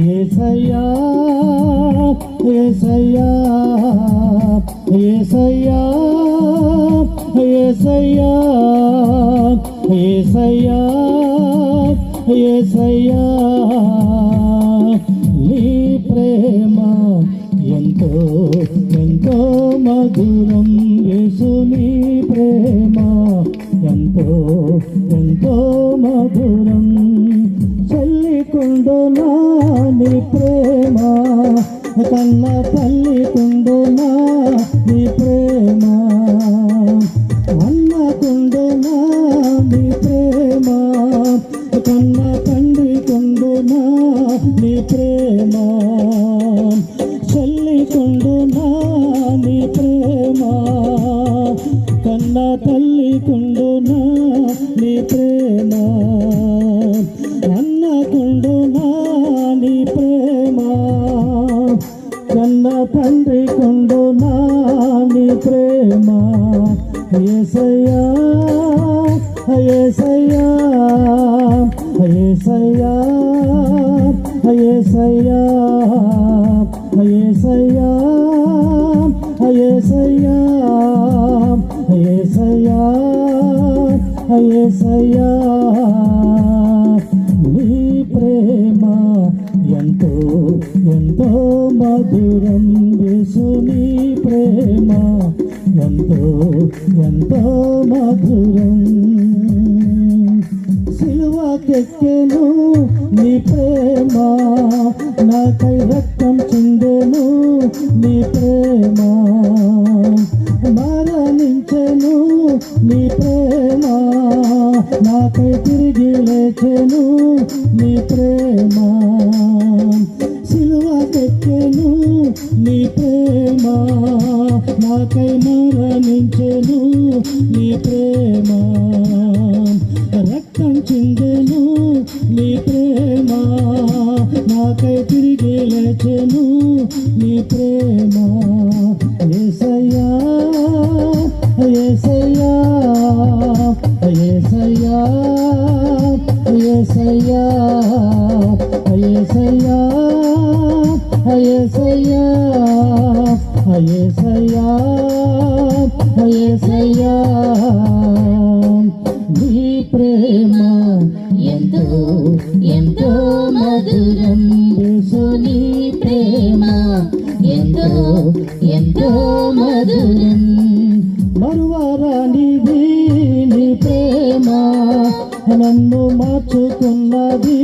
యేసయ్యా యేసయ్యా యేసయ్యా యేసయ్యా యేసయ్యా యేసయ్యా నీ ప్రేమ ఎంతో ఎంతో మధురం యేసు నీ ప్రేమ ఎంతో ఎంతో మధురం చెల్లికుండునా నీ ప్రేమ కన్న తల్లికుండునా నీ ప్రేమ అన్నకుండునా నీ ప్రేమ కన్న తండ్రికుండునా నీ ప్రేమ చెల్లికుండునా నీ ప్రేమ కన్న తల్లికుండునా నీ ప్రేమ అన్నకుండునా నీ ప్రేమ కన్న తండ్రికుండునా నీ ప్రేమ యేసయ్యా యేసయ్యా యేసయ్యా యేసయ్యా యేసయ్యా యేసయ్యా యేసయ్యా యేసయ్యా నీ ప్రేమ ఎంతో ఎంతో మధురం యేసు నీ ప్రేమ ఎంతో ఎంతో మధురం సిలువకెక్కెను నీ ప్రేమ నాకై రక్తం చిందెను నీ ప్రేమ మరణించెను నీ ప్రేమ నాకై తిరిగి లేచెను నీ ప్రేమ సిలువకెక్కెను నీ ప్రేమ నాకై మరణించెను నీ ప్రేమ రక్తం చిందెను నీ ప్రేమ నాకై తిరిగి లేచెను నీ ప్రేమ యేసయ్యా యేసయ్యా యేసయ్యా యేసయ్యా యేసయ్యా యేసయ్యా యేసయ్యా యేసయ్యా నీ ప్రేమ ఎంతో ఎంతో మధురం యేసు నీ ప్రేమ ఎంతో ఎంతో మధురం మరువరానిది నీ ప్రేమ నన్ను మార్చుకున్నది